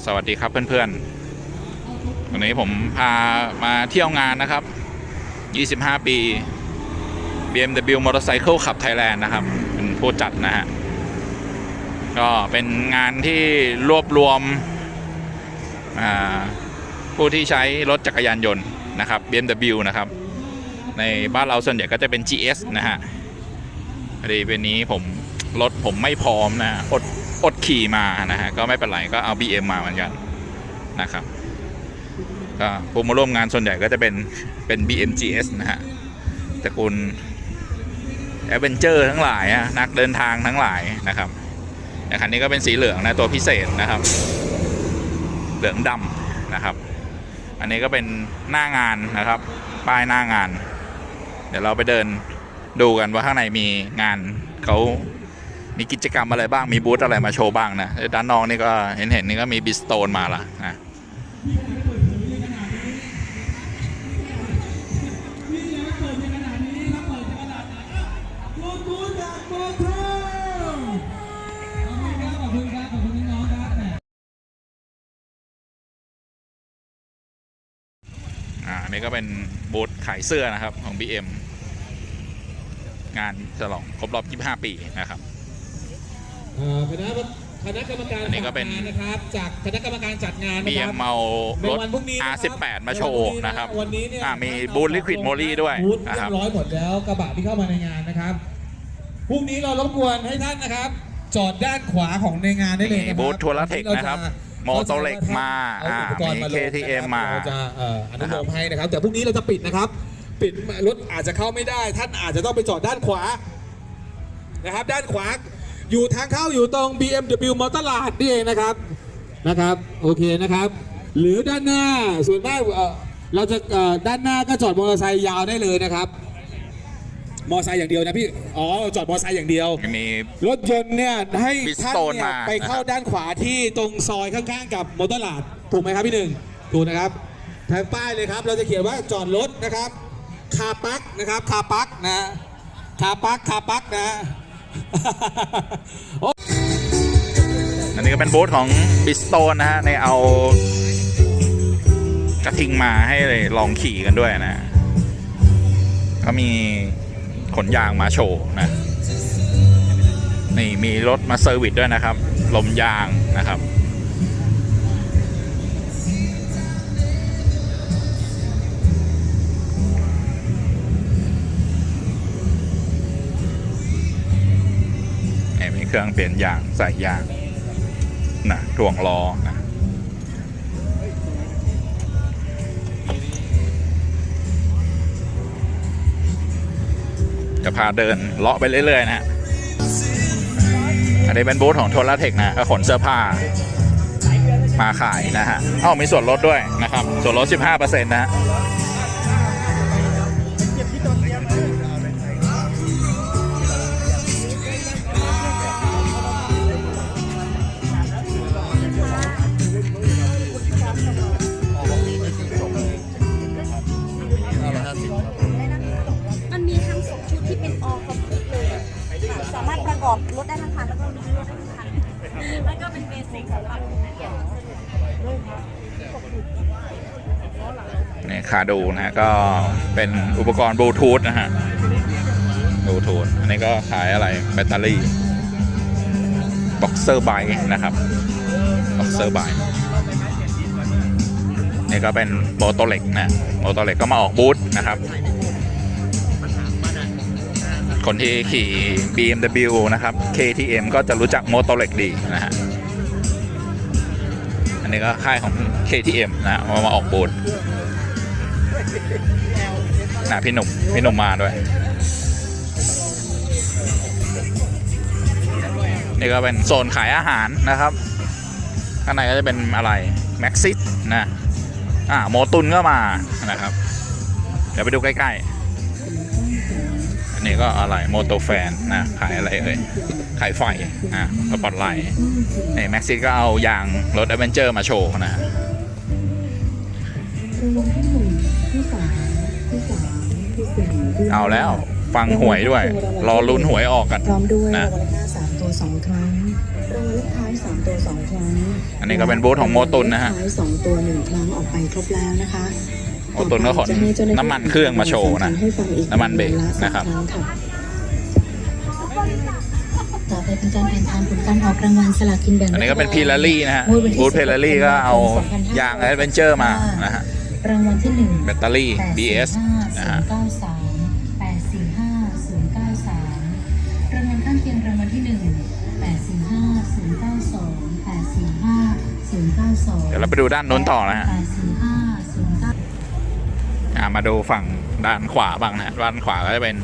สวัสดีครับเพื่อนๆวันนี้ผมพามาเที่ยวงานนะครับ25 ปี BMW Motorcycle Club Thailand นะครับเป็นผู้จัดนะฮะก็เป็นงานที่รวบรวมผู้ที่ใช้รถจักรยานยนต์นะครับ BMW นะครับในบ้านเราส่วนใหญ่ก็จะเป็น GS นะฮะพอดีเป็นนี้รถผมไม่พร้อมนะอดขี่มานะฮะก็ไม่เป็นไรก็เอา BM มาเหมือนกันนะครับก็ผู้มาร่วมงานส่วนใหญ่ก็จะเป็น BM GS นะฮะตระกูลแอดเวนเจอร์ทั้งหลายนักเดินทางทั้งหลายนะครับแต่คันนี้ก็เป็นสีเหลืองนะตัวพิเศษนะครับเหลืองดำนะครับอันนี้ก็เป็นหน้างานนะครับป้ายหน้างานเดี๋ยวเราไปเดินดูกันว่าข้างในมีงานเขามีกิจกรรมอะไรบ้างมีบูธอะไรมาโชว์บ้างนะด้านนอกนี่ก็เห็นนี่ก็มีบิสโตนมาละนะอันนี้ก็เป็นบูธขายเสื้อนะครับของ BM งานฉลองครบรอบ 25 ปีนะครับคณะกรรมการอันนี้ก็เป็นนะครับจากคณะกรรมการจัดงาน BM เมารถ R18 มาโชว์นะครับวันนี้เนี่ยมีบูธลิควิดโมลี่ด้วยนะครับเรียบร้อยหมดแล้วกระบะที่เข้ามาในงานนะครับพรุ่งนี้เรารบกวนให้ท่านนะครับจอดด้านขวาของในงานได้เลยนะครับบูธทัวร์เทคนะครับโมโตเล็กมามี KTM มาเราจะอนุโลมให้นะครับแต่พรุ่งนี้เราจะปิดนะครับปิดรถอาจจะเข้าไม่ได้ท่านอาจจะต้องไปจอดด้านขวานะครับด้านขวาอยู่ทางเข้าอยู่ตรง BMW มอเตอร์ลาดนี่เองนะครับโอเคนะครับหรือด้านหน้าส่วนมากเราจะด้านหน้าก็จอดมอเตอร์ไซค์ยาวได้เลยนะครับมอเตอร์ไซค์อย่างเดียวนะพี่จอดมอเตอร์ไซค์อย่างเดียวมีรถยนต์เนี่ยให้ท่านเนี่ยไปเข้าด้านขวาที่ตรงซอยข้างๆกับมอเตอร์ลาดถูกไหมครับพี่หนึ่งถูกนะครับทางป้ายเลยครับเราจะเขียนว่าจอดรถนะครับคาปักนะครับคาปักนะคาปักนะอันนี้ก็เป็นบูธของบิสโตนนะฮะในเอากระทิงมาให้ลองขี่กันด้วยนะก็มีขนยางมาโชว์นะนี่มีรถมาเซอร์วิสด้วยนะครับลมยางนะครับมีเครื่องเปลี่ยนยางใส่ยางนะถ่วงล้อนะจะพาเดินเลาะไปเรื่อยๆนะฮะอันนี้เป็นบูธของโทราเทคนะขนเสื้อผ้ามาขายนะฮะมีส่วนลดด้วยนะครับส่วนลด 15% นะฮะมันมีทั้ง2ชุดที่เป็นออคอมพลีทเลยสามารถประกอบรถได้ทั้งคันแล้วก็มีรถได้ทั้งคันแล้วก็เป็นเบสิกสำหรับนี่คาดูนะก็เป็นอุปกรณ์บลูทูธนะฮะบลูทูธอันนี้ก็ขายอะไรแบตเตอรี่บ็อกเซอร์ไบค์นะครับบ็อกเซอร์ไบค์นี่ก็เป็นโมโตเล็กนะโมโตเล็กก็มาออกบูธนะครับคนที่ขี่ BMW นะครับ KTM ก็จะรู้จักโมโตเล็กดีนะฮะอันนี้ก็ค่ายของ KTM นะมาออกบูธนะพี่หนุ่มมาด้วยนี่ก็เป็นโซนขายอาหารนะครับข้างในก็จะเป็นอะไรแม็กซิสนะโมตุนก็มานะครับเดี๋ยวไปดูใกล้ๆอันนี้ก็อะไรโมโตแฟนนะขายอะไรขายไฟสปอตไลท์นี่แม็กซิสก็เอายางรถแอดเวนเจอร์มาโชว์นะเอาแล้วฟังหวยด้วยรอลุ้นหวยออกกันพร้อมด้วยรางวัลเลขหน้า3 ตัว 2 ครั้งรางวัลเลขท้าย3 ตัว 2 ครั้ง อันนี้ก็เป็นบูธของโมตุนนะฮะ ท้าย2ตัว1ครั้งออกไปครบแล้วนะคะ โมตุนก็ขนน้ำมันเครื่องมาโชว์นะ น้ำมันเบรกนะครับ ต่อไปเป็นการแข่งขันผลการออกรางวัลสลากกินแบ่ง อันนี้ก็เป็นพีลารี่นะฮะบูธพีลารี่ก็เอายางแอดเวนเจอร์มานะฮะ รางวัลที่1 แบตเตอรี่ BS นะฮะ 845 093 รางวัลข้างเคียงรางวัลที่1 845 092 845 092 เดี๋ยวเราไปดูด้านนู้นต่อนะฮะ 845 093 มาดูฝั่งด้านขวาบ้างนะฮะด้านขวาก็จะเป็น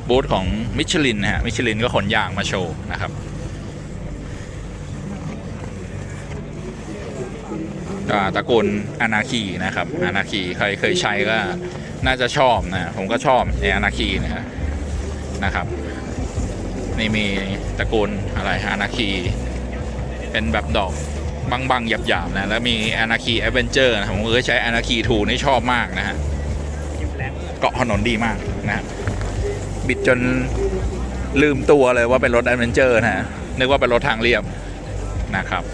บูธของมิชลินนะฮะมิชลินก็ขนยางมาโชว์นะครับตระกูลอนาคีนะครับอนาคีใครเคยใช้ก็น่าจะชอบนะผมก็ชอบไออนาคีนะครับนี่มีตระกูลอะไรอนาคีเป็นแบบดอกบางๆหยาบๆนะแล้วมีอนาคีแอดเวนเจอร์ผมเคยใช้อนาคีทูนี่ชอบมากนะฮะเกาะถนนดีมากนะฮะบิดจนลืมตัวเลยว่าเป็นรถแอดเวนเจอร์นะฮะนึกว่าเป็นรถทางเรียบนะครับ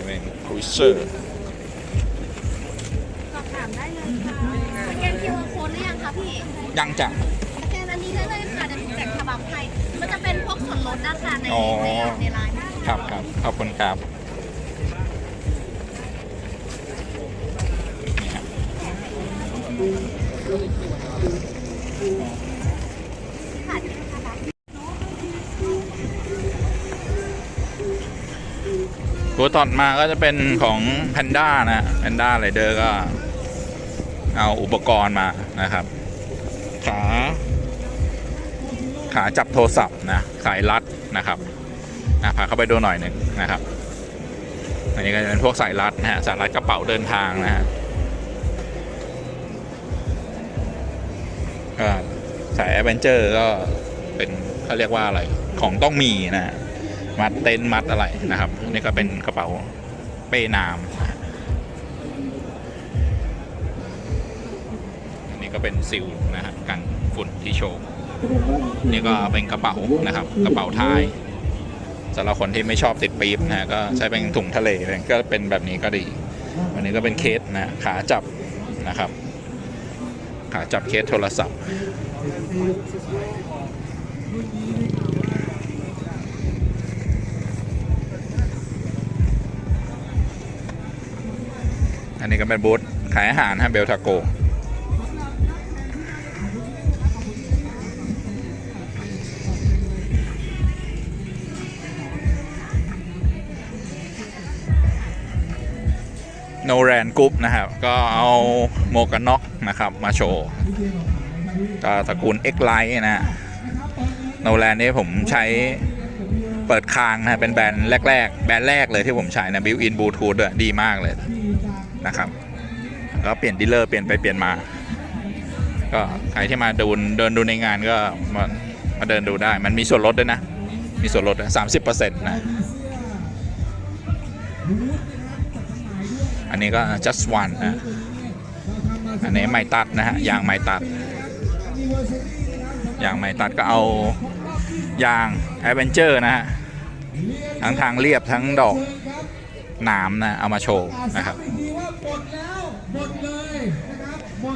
เป็นครูเซอร์ สอบถามได้เลยค่ะสแกน QR code หรือยังคะพี่ ยังจัง สแกนอันนี้ได้เลยค่ะเดี๋ยวหนูแจกฉบับให้มันจะเป็นพวกส่วนลดนะคะใน อ๋อ ในไลน์ ครับขอบคุณครับนี่ฮะตัวต่อมาก็จะเป็นของแพนด้านะแพนด้าไรเดอร์ก็เอาอุปกรณ์มานะครับ ขาจับโทรศัพท์นะสายรัดนะครับพาเข้าไปดูหน่อยหนึ่งนะครับอันนี้ก็จะเป็นพวกสายรัดนะฮะสายรัดกระเป๋าเดินทางนะฮะก็สายแอดเวนเจอร์ก็เป็นเขาเรียกว่าอะไรของต้องมีนะฮะมัดเต็นท์มัดอะไรนะครับนี่ก็เป็นกระเป๋าเป้น้ำอันนี้ก็เป็นซิลนะฮะกันฝุ่นที่โชว์นี่ก็เป็นกระเป๋านะครับกระเป๋าท้ายสำหรับคนที่ไม่ชอบติดปี๊บนะก็ใช้เป็นถุงทะเลก็เป็นแบบนี้ก็ดีอันนี้ก็เป็นเคสนะขาจับนะครับขาจับเคสโทรศัพท์อันนี้ก็เป็นบูธขายอาหารฮะเบลทาโกโนแรนกรุ๊ปนะครับก็เอาโมกันน็อกนะครับมาโชว์ตระกูล X Lite นะโนแรนนี่ผมใช้เปิดคางนะเป็นแบรนด์แรกเลยที่ผมใช้นะบิวอินบลูทูธด้วยดีมากเลยนะครับแล้วเปลี่ยนดีลเลอร์เปลี่ยนไปเปลี่ยนมาก็ใครที่มาเดินดูในงานก็มาเดินดูได้มันมีส่วนลดด้วยนะมีส่วนลด 30% นะอันนี้ก็ just one นะอันนี้ไม้ตัดนะฮะยางไม้ตัดก็เอายาง Adventure นะฮะทั้งทางเรียบทั้งดอกหนามนะเอามาโชว์นะครับ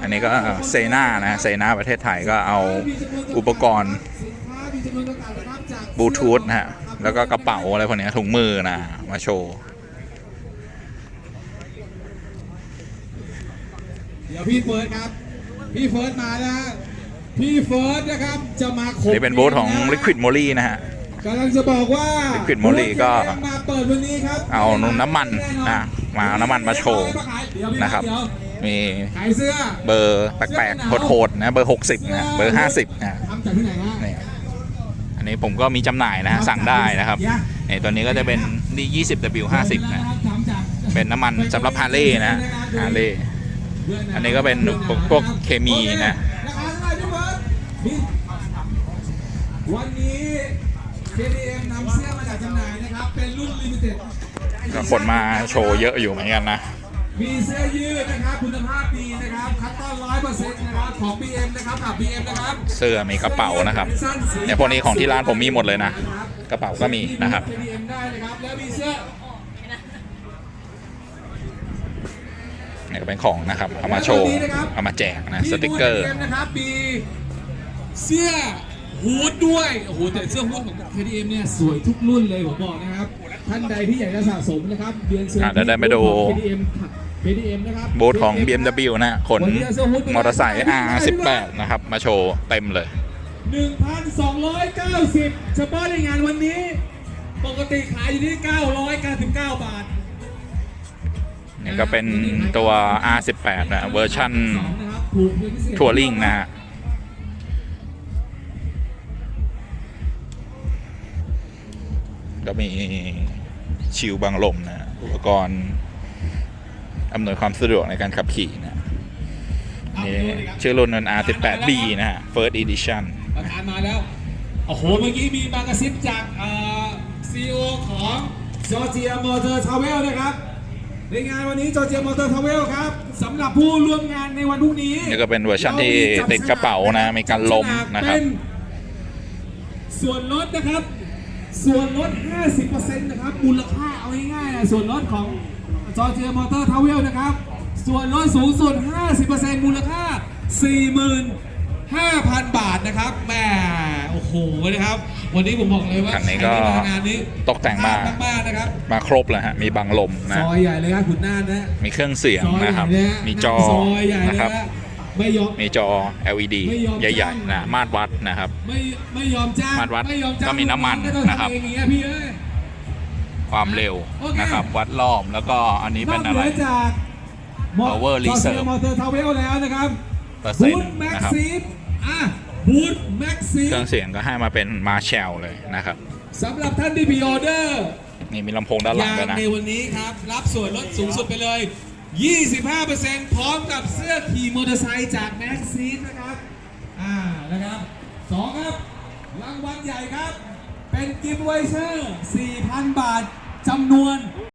อันนี้ก็เซน่านะเซน่าประเทศไทยก็เอาอุปกรณ์บลูทูธนะฮะแล้วก็กระเป๋าอะไรพวกนี้ถุงมือนะมาโชว์เดี๋ยวพี่เฟิร์สครับพี่เฟิร์สมาแล้วพี่เฟิร์สนะครับจะมาขบ นี่เป็นบูธของ Liquid Moly นะฮะกำลังจะบอกว่า Liquid Moly ก็ มาเปิดวันนี้ครับ เอาน้ำมันนะมาเอาน้ำมันมาโชว์นะครับมีเบอร์แปลกๆโหดๆนะเบอร์60นะเบอร์50นะทำจากที่ไหนนะนี่อันนี้ผมก็มีจำหน่ายนะฮะสั่งได้นะครับนี่ตัวนี้ก็จะเป็นดี 20W50 นะเป็นน้ำมันสำหรับฮาร์เลย์นะฮาร์เลย์อันนี้ก็เป็นพวกเคมีนะวันนี้ KTM นำเสื้อมาจากจำหน่ายนะครับเป็นรุ่นลิมิเต็ดก็คนมาโชว์เยอะอยู่เหมือนกันนะ มีเสื้อยืดนะครับคุณภาพดีนะครับคัตตอน 100% นะครับของ BM นะครับกับ BM นะครับ เสื้อมีกระเป๋านะครับเนี่ยพวกนี้ของที่ร้านผมมีหมดเลยนะ กระเป๋าก็มีนะครับ BM ได้นะครับแล้วมีเสื้อ นี่ก็เป็นของนะครับเอามาโชว์เอามาแจกนะสติกเกอร์ ที่บูธ KTM นะครับมีเสื้อฮูดด้วยโอ้โหแต่เสื้อฮูดของ KTM เนี่ยสวยทุกรุ่นเลยผมบอกนะครับท่านใดที่อยากจะสะสมนะครับเรียนเชิญ เดี๋ยวได้ไปดู KTM นะครับ บูธของ BMW นะขนมอเตอร์ไซค์ R18 นะครับมาโชว์เต็มเลย 1,290 เฉพาะในงานวันนี้ ปกติขายอยู่ที่ 999 บาท นี่ก็เป็นตัว R18 นะเวอร์ชั่นทัวริงนะฮะก็มีชิลบังลมนะอุปกรณ์อำนวยความสะดวกในการขับขี่นะนี่ชื่อรุ่นนั้น R18B นะฮะ First Edition ประธานมาแล้ว โอ้โห เมื่อกี้มีมากระซิบจากCEO ของ Georgia Motor Travel นะครับ ในงานวันนี้ Georgia Motor Travel ครับสำหรับผู้ร่วมงานในวันพรุ่งนี้ นี่ก็เป็นเวอร์ชันที่ติดกระเป๋านะมีการล้มนะครับ เป็นส่วนลดนะครับ ส่วนลด 50% นะครับ มูลค่าเอาง่ายๆนะส่วนลดของ Georgia Motor Travel นะครับ ส่วนลดสูงสุด 50% มูลค่า 45,000 บาทนะครับแหมโอ้โหนะครับ วันนี้ผมบอกเลยว่า คันนี้ก็ ใครที่มางานนี้ ตกแต่งมา มากๆนะครับ มาครบเลยฮะมีบังลมนะ ซอยใหญ่เลยครับคุณน่านนะ มีเครื่องเสียงนะครับ ซอยใหญ่เลยฮะ มีจอ ซอยใหญ่เลย นะครับ ฮะไม่ยอม มีจอ LED ไม่ยอม ใหญ่ๆนะมาตรวัดนะครับ ไม่ยอมจ้าง มาตรวัด ไม่ยอมจ้าง ก็มีน้ำมัน ก็ต้อง นะครับ ทำเองอย่างเงี้ยพี่เอ้ย ความเร็ว โอเค นะครับ วัดรอบแล้วก็อันนี้เป็นอะไร นกหจาก Power Reserve มอเตอร์ทาวเวลแล้วนะครับ เปอร์เซ็น บู ต์ ทแม็ก นะครับ ซีฟบูทแม็กซี เครื่องเสียงก็ให้มาเป็นมาแชลเลยนะครับ สำหรับท่านที่พรีออเดอร์ นี่มีลำโพงด้านหลัง ยา ด้วย ง นะ ในวันนี้ครับ รับส่วนลดสูงสุดไปเลย 25% พร้อมกับเสื้อขี่มอเตอร์ไซค์จากแม็กซีนะครับนะครับ2ครับ รางวัลใหญ่ครับ เป็นกิฟต์ไวเชอร์ 4,000 บาทจำนวน